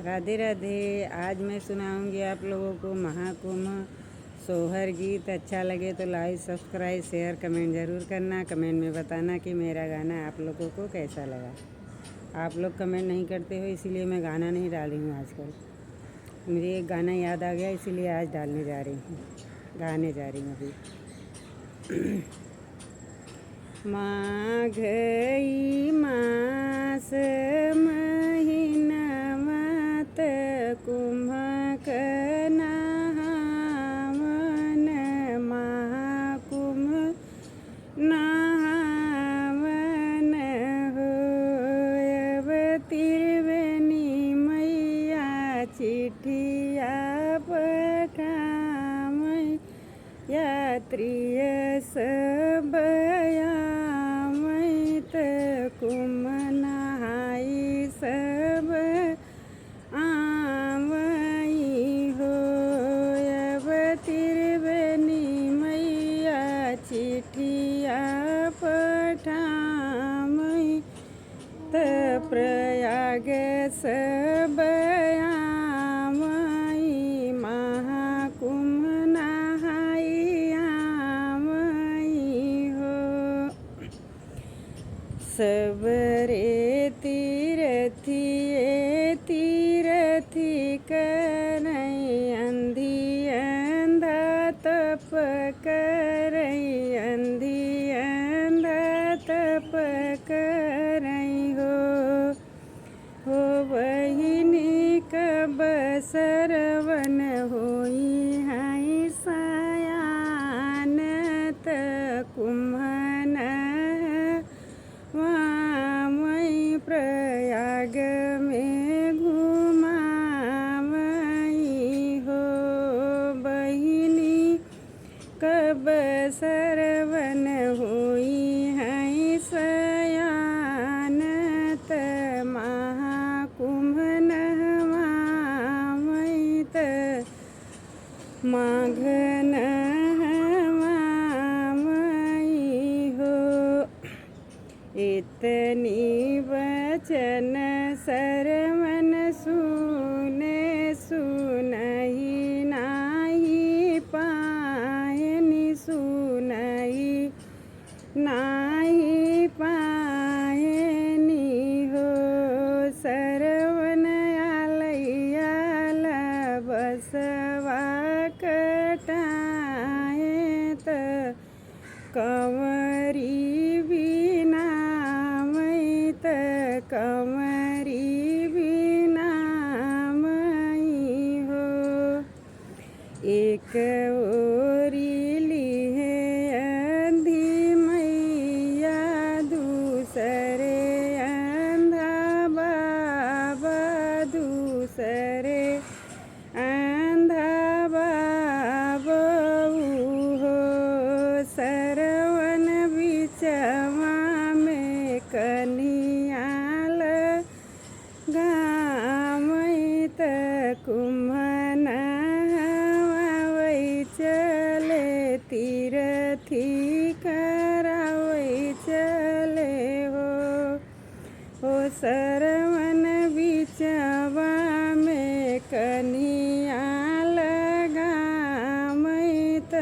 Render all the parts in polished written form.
राधे राधे। आज मैं सुनाऊंगी आप लोगों को महाकुंभ सोहर गीत। अच्छा लगे तो लाइक सब्सक्राइब शेयर कमेंट ज़रूर करना। कमेंट में बताना कि मेरा गाना आप लोगों को कैसा लगा। आप लोग कमेंट नहीं करते हो इसीलिए मैं गाना नहीं डाल रही हूँ आजकल। मुझे एक गाना याद आ गया इसीलिए आज डालने जा रही हूँ, गाने जा रही हूँ अभी। माघई मास महीनावत कुम्भ नहावन महाकुम्भ नहावन होयब त्रिवेणी मैया चिट्ठिया पठामय यात्रिय सब कुम्भ नहाई सब आवई होयब त्रिवेणी मैया चिट्ठिया पठामय प्रयाग सब आवई महाकुम्भ नहाई आवई हो। सबरे तीरथी करई अंधी अंधा तप करई अंधी अंधा तप करई हो बहिनी कब सरवन होई हाई सयानत कुम्भ प्रयाग में घुमावई हो बहिनी कब सरवन होई हाई सयानत महाकुम्भ नहवावई माघ नहवावई हो। इतनी वचन सरवन सुने सुनहि नाही पायनि सुनहि नाही पायनि हो सरवन आलैयाल बसवा कटायत कंवरी कंवरी बिनामई हो। एक ओरी लिहे अंधी मैया दूसरे अंधा बाबा दूसरे अंधा बाबा हो सरवन बिचवा में कनिया गामैत कुम्भ नहावै चले तीरथी करावै चले हो सरवन बिचवा में कनिया लगामैत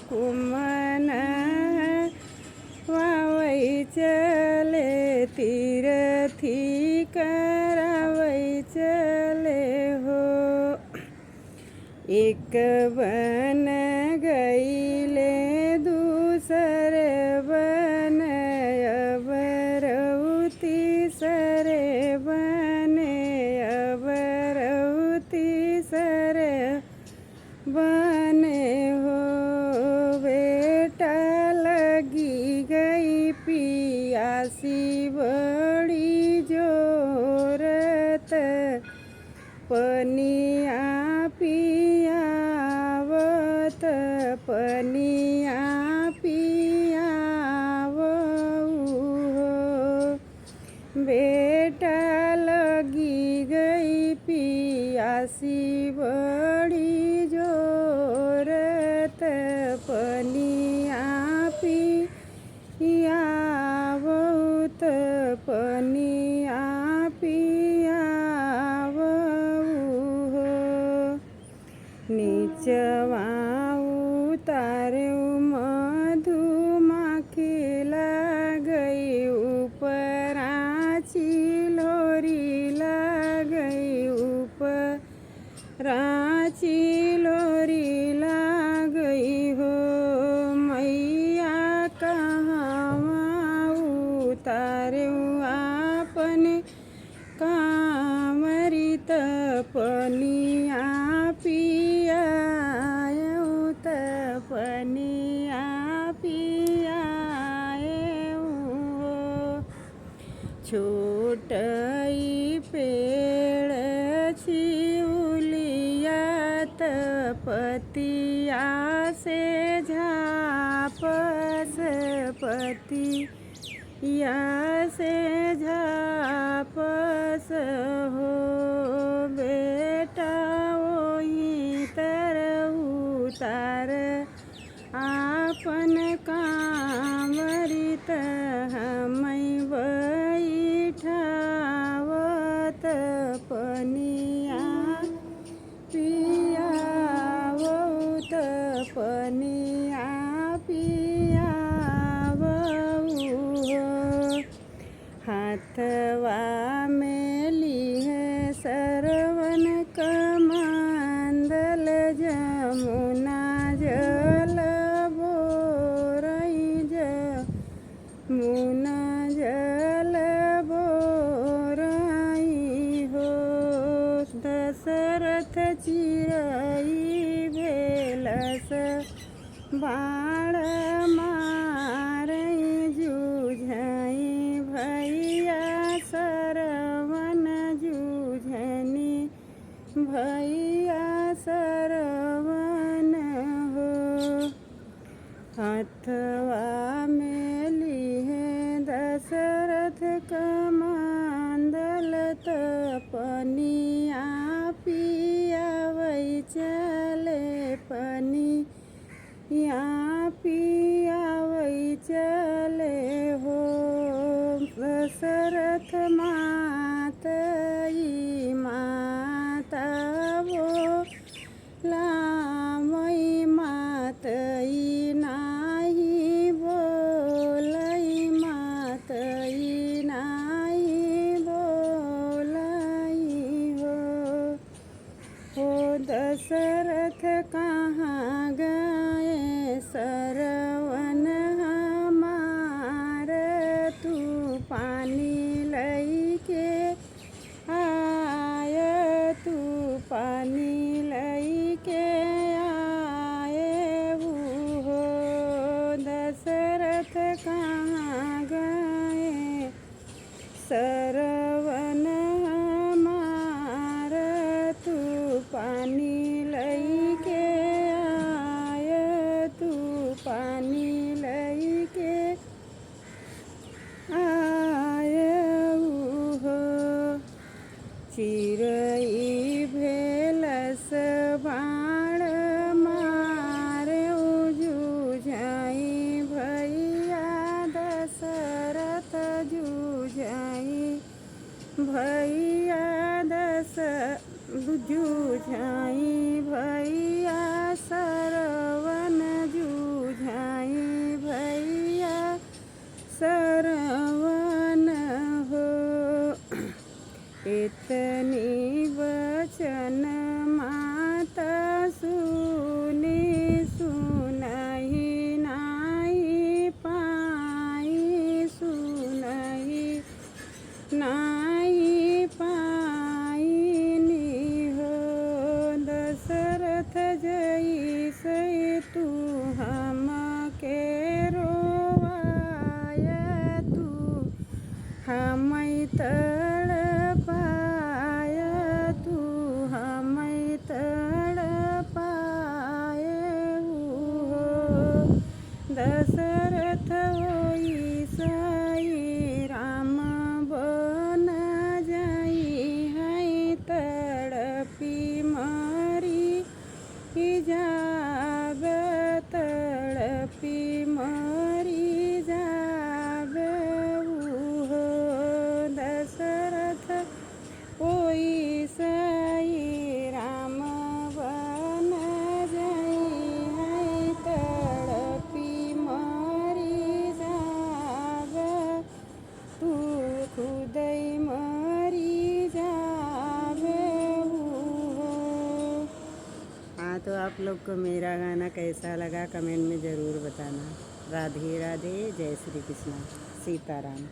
कुम्भ नहावै चले तीरथी करावै चले हो। एक बन गईले दूसरे बन अबरऊ तीसरे बने अबरऊ तीसरे बने हो बेटा लगी गई पियासी बड़ी जोरत पनिया पियावत पनिया पियावऊ हो बेटा लगी गई पियासी बड़ी जोरत पनिया पियावत पनिया पियावऊ बीचवा उतार्यु मधुमाखी लागई उपराची लोरी लागई उपराची लोरी लागई हो मैया कहवा उतार्यु आपने कामरित पनिया पियायौ तपनिया पियायौ छोटई पेड़ छिउलिया तपतिया से झापस पतिया से झापस हो बेटा वही तरह उतार आपन कामरित हमै बैठावत पनिया पियावौ तपनिया पियावौ हो हाथवा में लीहे सरवन कमंडल जमुना जल बोरई जमुना जल बोरई हो दशरथ चिरई भेलस बाण मारई जूझई भैया सरवन जूझनी भैया सरवन हो हाथवा में लीहे दशरथ कमंडल तपनिया पियावै चले पनिया पियावै चले हो दशरथ मातई माता वो लामई मातई नाही बोलई मातई नाही बोलई हो दशरथ कहाँ गए सरवन हमार तू पानी लई के आय तू पानी लई के आए हो दशरथ कहाँ गए सरवन हमार तू पानी लई के आय तू पानी लई के आय हो चिरई भेलस बाण मार्यौ जूझई भैया दशरथ जूझई भैया जूझई भैया सरवन जूझई भैया सरवन हो इतनी वचन माता सुनी सुनहि नाही पाई सुनहि नाही पाइनी हो दशरथ जैसे तू हमके रोवाय तू हमै तड़पाय आप लोग को मेरा गाना कैसा लगा कमेंट में ज़रूर बताना। राधे राधे, जय श्री कृष्ण, सीताराम।